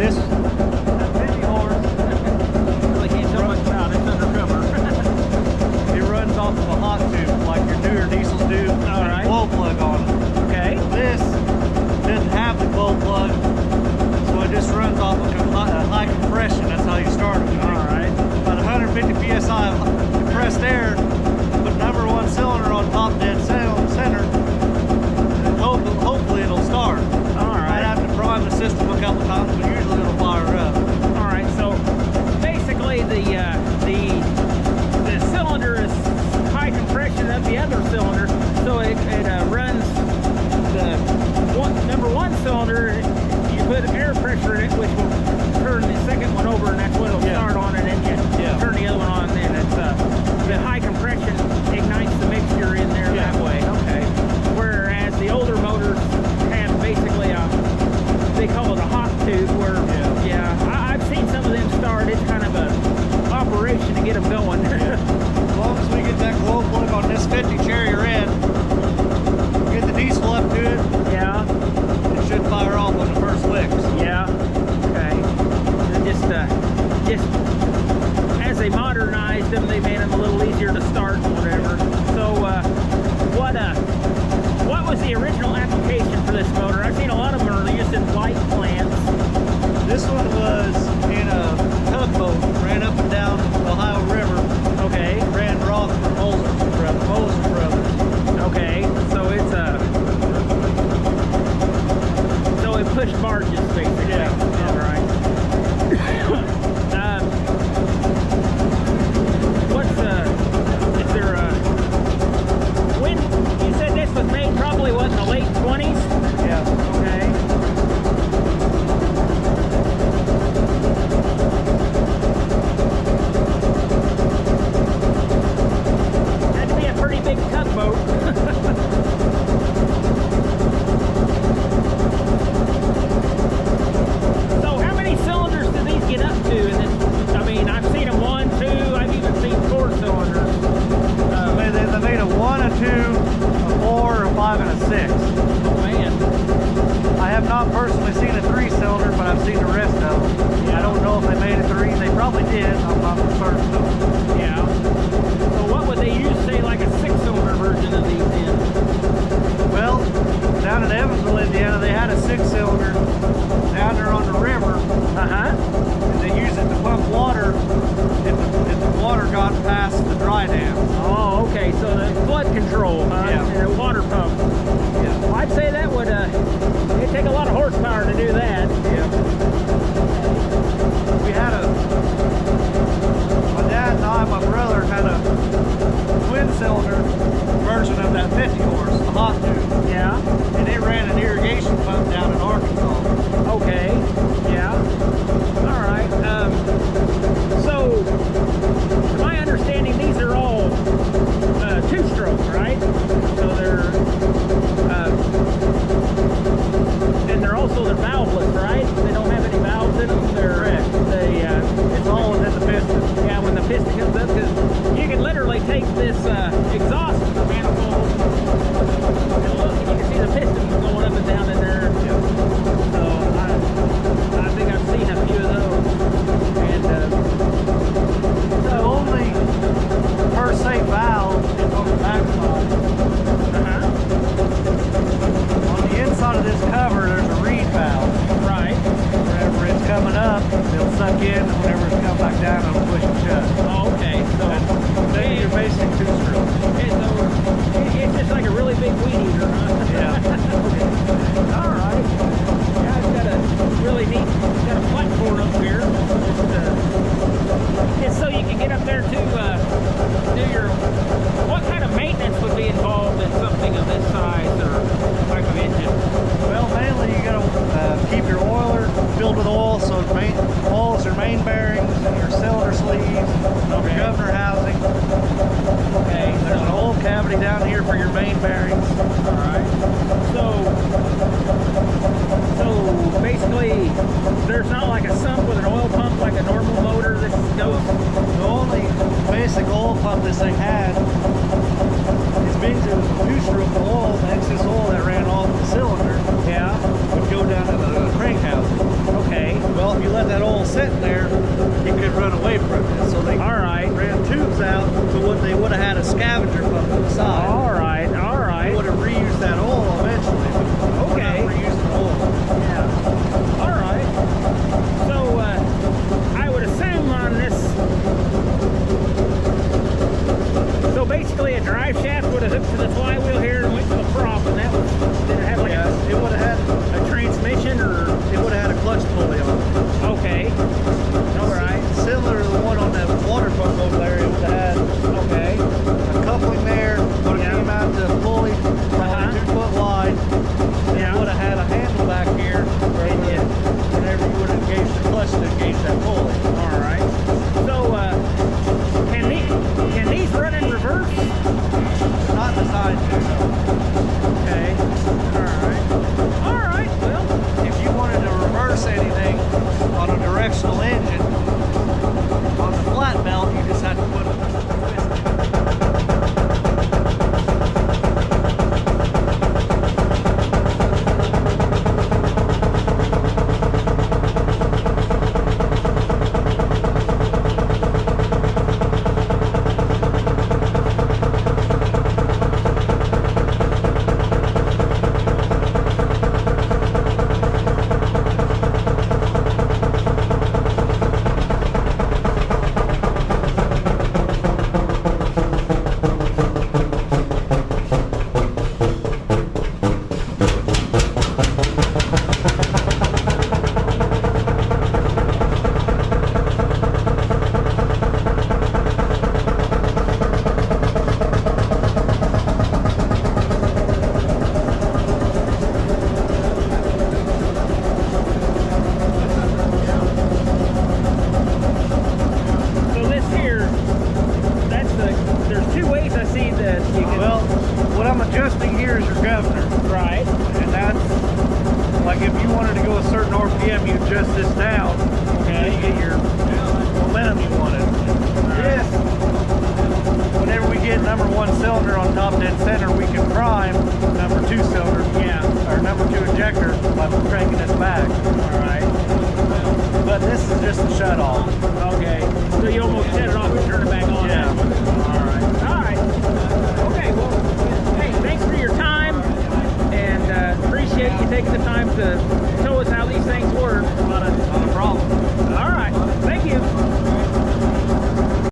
This 50 horse. Really can't tell much about it. It's undercover. It runs off of a hot tube like your newer diesels do. All right. Glow plug on it. Okay. This doesn't have the glow plug, so it just runs off of high compression. That's how you start it. All right. About 150 psi of compressed air. Put number one cylinder on top dead center. And hopefully it'll start. All right. Might have to prime the system a couple times, but usually it'll fire up. All right. So basically, the cylinder is high compression of the other cylinder, so it runs the number one cylinder. You put air pressure in it, which will turn the second one over, and that's what it'll start on, and then you turn the other one on, and it's the high compression ignites the mixture in there that way. Okay. Whereas the older motors have basically they call it a hot tube, where I've seen some of them start. It's kind of a operation to get them going. As long as we get that glow plug on this 50 Cherry Red, get the diesel up to it, it should fire off on the first licks. Yeah. Okay. And just as they modernized them, they made them a little easier to start and whatever. So, what was the original application for this motor? I've seen a lot of them are used in light plants. This one was in a tugboat, ran up and down the Ohio River. Okay. Ran rock for Moser Brothers. Okay. So it's so it pushed barges basically. Yeah. All right. Is there when you said this was made probably what, in the late 20s? Yeah. Okay. Had to be a pretty big tugboat. So how many cylinders do these get up to in this? I mean, I've seen them 1, 2, I've even seen 4 cylinders. They made a 1, a 2, a 4, a 5, and a 6. Oh man. I have not personally seen a 3-cylinder, but I've seen the rest of them. I don't know if they made a 3. They probably did. I'm not certain though. Yeah. So what would they use, say, like a 6-cylinder version of these in? Well, down in Evansville, Indiana, they had a 6-cylinder down there on the river. Uh-huh. And they used it to pump water if the water got past the dry dam. Oh, okay. So the flood control, and a water pump. Yeah. Well, I'd say that would it'd take a lot of horsepower to do that. Yeah. We had my dad and I, my brother, had a twin-cylinder version of that 50 horse, the hot tube. Yeah. And it ran an irrigation pump down in Arkansas. Okay. Yeah. All right. So, to my understanding, these are all 2-stroke, right? So they're and they're also valveless, right? They don't have any valves in them. Correct. It's all within the piston. Yeah, when the piston comes up, because you can literally take this exhaust manifold and look, and you can see the piston going up and down in there. Yep. So I think I've seen a few of those. And The only per se valve is on the backside. On the inside of this cover, there's a reed valve. right. Whenever it's coming up, they'll suck in, and whenever it's come back down, it'll push it shut. Oh, okay. So Then your basic 2-stroke. it's just like a really big weed eater, huh? Yeah. All right. Yeah, it's got a really neat, got a platform up here. Just so you can get up there to do your. What kind of maintenance would be involved in something of this size or type of engine? Well, mainly you gotta keep your oiler filled with oil, so oil's your main bearings and your cylinder sleeves, your governor housing. Okay. There's an oil cavity down here for your main bearings. All right. So basically, there's not like a sump with an oil pump like a normal motor that goes. The only basic oil pump this thing had is because it was a 2-stroke oil, the excess oil that ran off the cylinder would go down to the crank housing. Okay. Well, if this down. Okay. You get your momentum you wanted. Yes. Whenever we get number 1 cylinder on top dead center, we can prime number 2 cylinder. Yeah. Or number 2 injector by cranking this back. All right. But this is just a shut off. Okay. So you almost shut it off and turn it back on. Yeah. All right. All right. Okay. Well, hey, thanks for your time, and appreciate you taking the time to